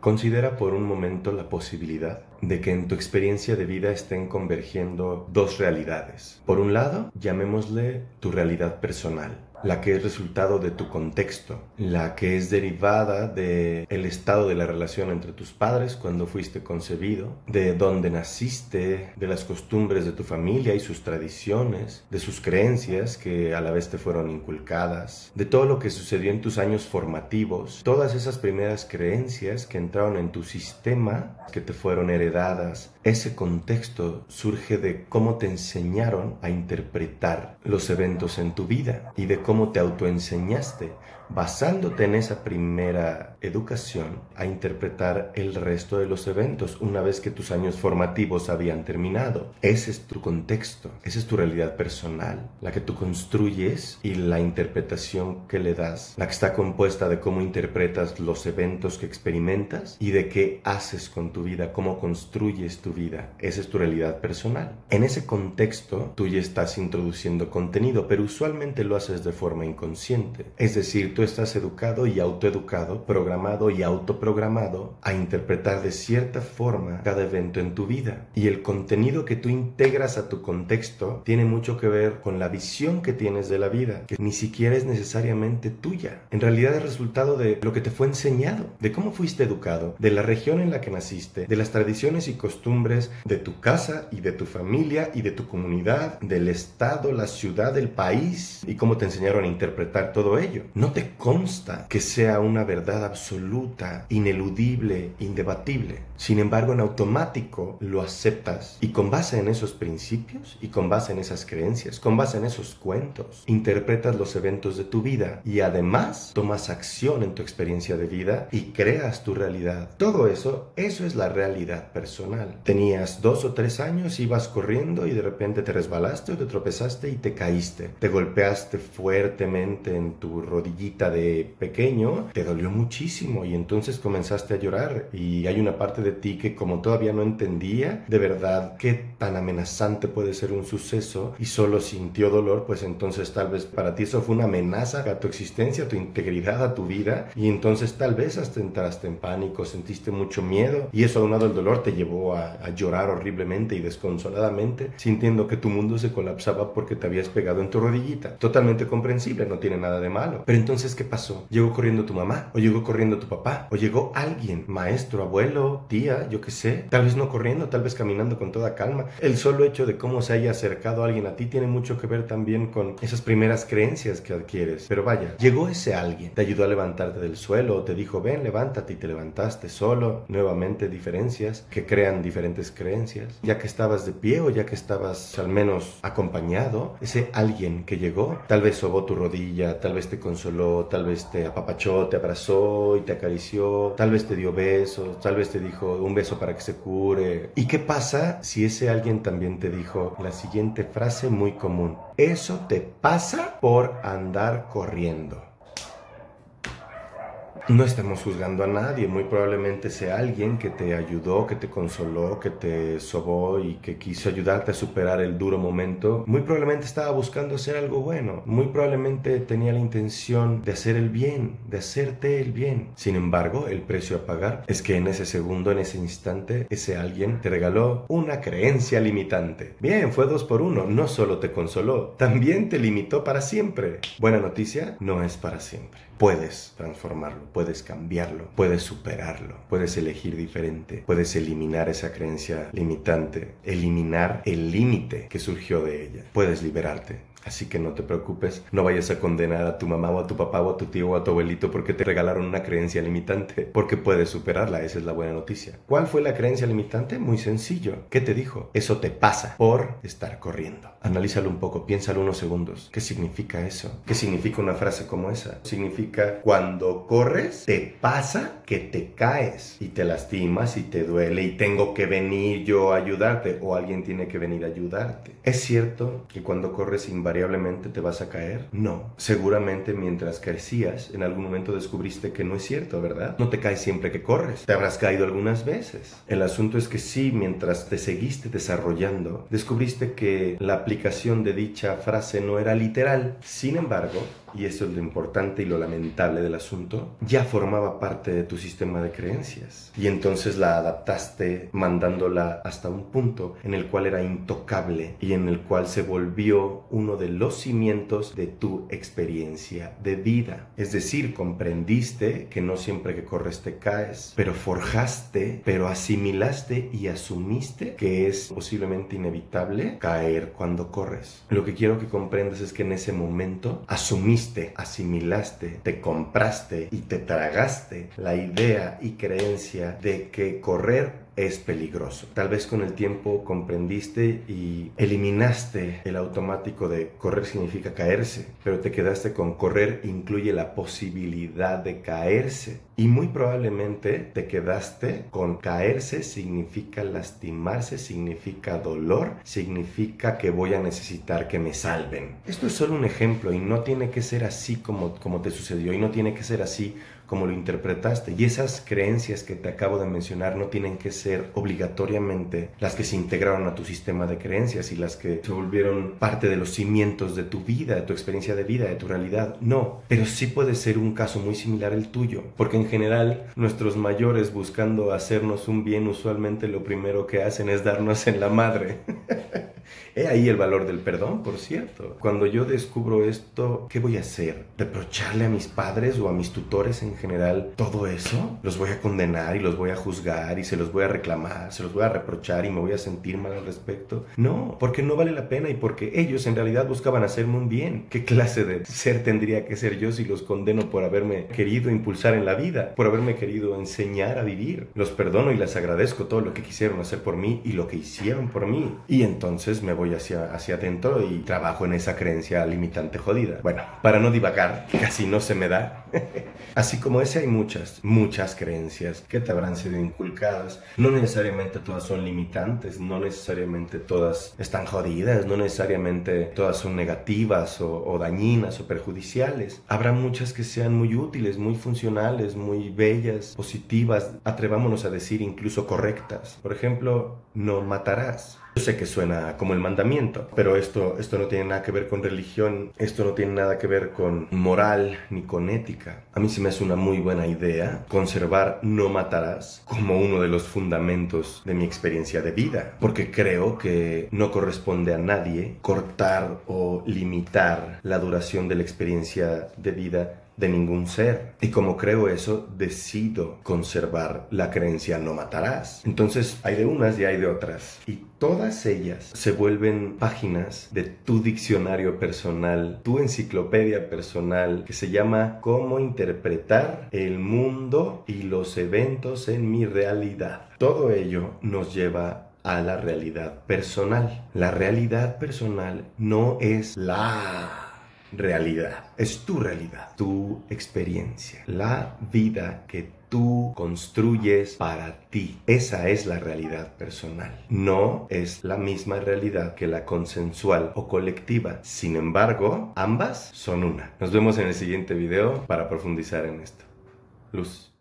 Considera por un momento la posibilidad de que en tu experiencia de vida estén convergiendo dos realidades. Por un lado, llamémosle tu realidad personal, la que es resultado de tu contexto, la que es derivada del estado de la relación entre tus padres cuando fuiste concebido, de dónde naciste, de las costumbres de tu familia y sus tradiciones, de sus creencias que a la vez te fueron inculcadas, de todo lo que sucedió en tus años formativos, todas esas primeras creencias que entraron en tu sistema, que te fueron heredadas. Ese contexto surge de cómo te enseñaron a interpretar los eventos en tu vida y de cómo te autoenseñaste, basándote en esa primera educación, a interpretar el resto de los eventos una vez que tus años formativos habían terminado. Ese es tu contexto, esa es tu realidad personal, la que tú construyes y la interpretación que le das, la que está compuesta de cómo interpretas los eventos que experimentas y de qué haces con tu vida, cómo construyes tu vida. Esa es tu realidad personal. En ese contexto, tú ya estás introduciendo contenido, pero usualmente lo haces de forma inconsciente. Es decir, tú estás educado y autoeducado, programado y autoprogramado a interpretar de cierta forma cada evento en tu vida. Y el contenido que tú integras a tu contexto tiene mucho que ver con la visión que tienes de la vida, que ni siquiera es necesariamente tuya. En realidad es resultado de lo que te fue enseñado, de cómo fuiste educado, de la región en la que naciste, de las tradiciones y costumbres de tu casa y de tu familia y de tu comunidad, del estado, la ciudad, el país y cómo te enseñaron a interpretar todo ello. No te consta que sea una verdad absoluta, ineludible, indebatible. Sin embargo, en automático lo aceptas y con base en esos principios y con base en esas creencias, con base en esos cuentos, interpretas los eventos de tu vida y además tomas acción en tu experiencia de vida y creas tu realidad. Todo eso es la realidad personal. Tenías 2 o 3 años, ibas corriendo y de repente te resbalaste o te tropezaste y te caíste. Te golpeaste fuertemente en tu rodillita de pequeño, te dolió muchísimo y entonces comenzaste a llorar y hay una parte de ti que como todavía no entendía de verdad qué tan amenazante puede ser un suceso y solo sintió dolor, pues entonces tal vez para ti eso fue una amenaza a tu existencia, a tu integridad, a tu vida y entonces tal vez hasta entraste en pánico, sentiste mucho miedo y eso aunado al dolor te llevó a llorar horriblemente y desconsoladamente, sintiendo que tu mundo se colapsaba porque te habías pegado en tu rodillita. Totalmente comprensible, no tiene nada de malo. Pero entonces, ¿qué pasó? ¿Llegó corriendo tu mamá? ¿O llegó corriendo tu papá? ¿O llegó alguien? Maestro, abuelo, tía, yo qué sé. Tal vez no corriendo, tal vez caminando con toda calma. El solo hecho de cómo se haya acercado alguien a ti tiene mucho que ver también con esas primeras creencias que adquieres. Pero vaya, llegó ese alguien, te ayudó a levantarte del suelo, o te dijo, ven, levántate y te levantaste solo. Nuevamente diferencias que crean diferentes creencias. Ya que estabas de pie o ya que estabas al menos acompañado, ese alguien que llegó, tal vez sobó tu rodilla, tal vez te consoló, tal vez te apapachó, te abrazó y te acarició, tal vez te dio besos, tal vez te dijo un beso para que se cure. ¿Y qué pasa si ese alguien también te dijo la siguiente frase muy común? Eso te pasa por andar corriendo. No estamos juzgando a nadie, muy probablemente sea alguien que te ayudó, que te consoló, que te sobó y que quiso ayudarte a superar el duro momento. Muy probablemente estaba buscando hacer algo bueno, muy probablemente tenía la intención de hacer el bien, de hacerte el bien. Sin embargo, el precio a pagar es que en ese segundo, en ese instante, ese alguien te regaló una creencia limitante. Bien, fue 2 por 1, no solo te consoló, también te limitó para siempre. Buena noticia, no es para siempre. Puedes transformarlo, puedes cambiarlo, puedes superarlo, puedes elegir diferente, puedes eliminar esa creencia limitante, eliminar el límite que surgió de ella, puedes liberarte. Así que no te preocupes, no vayas a condenar a tu mamá o a tu papá o a tu tío o a tu abuelito porque te regalaron una creencia limitante, porque puedes superarla, esa es la buena noticia. ¿Cuál fue la creencia limitante? Muy sencillo. ¿Qué te dijo? Eso te pasa por estar corriendo. Analízalo un poco, piénsalo unos segundos. ¿Qué significa eso? ¿Qué significa una frase como esa? Significa cuando corres, te pasa que te caes y te lastimas y te duele y tengo que venir yo a ayudarte o alguien tiene que venir a ayudarte. ¿Es cierto que cuando corres invariablemente te vas a caer? No. Seguramente mientras crecías, en algún momento descubriste que no es cierto, ¿verdad? No te caes siempre que corres. Te habrás caído algunas veces. El asunto es que sí, mientras te seguiste desarrollando, descubriste que la aplicación de dicha frase no era literal. Sin embargo, y eso es lo importante y lo lamentable del asunto, ya formaba parte de tu sistema de creencias. Y entonces la adaptaste mandándola hasta un punto en el cual era intocable y en el cual se volvió uno de los cimientos de tu experiencia de vida. Es decir, comprendiste que no siempre que corres te caes, pero forjaste, pero asimilaste y asumiste que es posiblemente inevitable caer cuando corres. Lo que quiero que comprendas es que en ese momento asumiste, asimilaste, te compraste y te tragaste la idea y creencia de que correr es peligroso. Tal vez con el tiempo comprendiste y eliminaste el automático de correr significa caerse, pero te quedaste con correr incluye la posibilidad de caerse. Y muy probablemente te quedaste con caerse significa lastimarse, significa dolor, significa que voy a necesitar que me salven. Esto es solo un ejemplo y no tiene que ser así como te sucedió y no tiene que ser así como lo interpretaste. Y esas creencias que te acabo de mencionar no tienen que ser obligatoriamente las que se integraron a tu sistema de creencias y las que se volvieron parte de los cimientos de tu vida, de tu experiencia de vida, de tu realidad. No, pero sí puede ser un caso muy similar al tuyo, porque en general nuestros mayores, buscando hacernos un bien, usualmente lo primero que hacen es darnos en la madre. He ahí el valor del perdón, por cierto. Cuando yo descubro esto, ¿qué voy a hacer? ¿Reprocharle a mis padres o a mis tutores en general todo eso? ¿Los voy a condenar y los voy a juzgar y se los voy a reclamar, se los voy a reprochar y me voy a sentir mal al respecto? No, porque no vale la pena y porque ellos en realidad buscaban hacerme un bien. ¿Qué clase de ser tendría que ser yo si los condeno por haberme querido impulsar en la vida, por haberme querido enseñar a vivir? Los perdono y les agradezco todo lo que quisieron hacer por mí y lo que hicieron por mí. Y entonces me voy hacia adentro y trabajo en esa creencia limitante jodida. Bueno, para no divagar, casi no se me da. Así como ese hay muchas creencias que te habrán sido inculcadas. No necesariamente todas son limitantes, no necesariamente todas están jodidas, no necesariamente todas son negativas o dañinas o perjudiciales. Habrá muchas que sean muy útiles, muy funcionales, muy bellas, positivas, atrevámonos a decir incluso correctas. Por ejemplo, no matarás. Yo sé que suena como el mandamiento, pero esto no tiene nada que ver con religión, esto no tiene nada que ver con moral ni con ética. A mí se me hace una muy buena idea conservar no matarás como uno de los fundamentos de mi experiencia de vida, porque creo que no corresponde a nadie cortar o limitar la duración de la experiencia de vida de ningún ser. Y como creo eso, decido conservar la creencia no matarás. Entonces hay de unas y hay de otras. Y todas ellas se vuelven páginas de tu diccionario personal, tu enciclopedia personal, que se llama Cómo interpretar el mundo y los eventos en mi realidad. Todo ello nos lleva a la realidad personal. La realidad personal no es la realidad, es tu realidad, tu experiencia, la vida que tú construyes para ti. Esa es la realidad personal. No es la misma realidad que la consensual o colectiva. Sin embargo, ambas son una. Nos vemos en el siguiente video para profundizar en esto. Luz.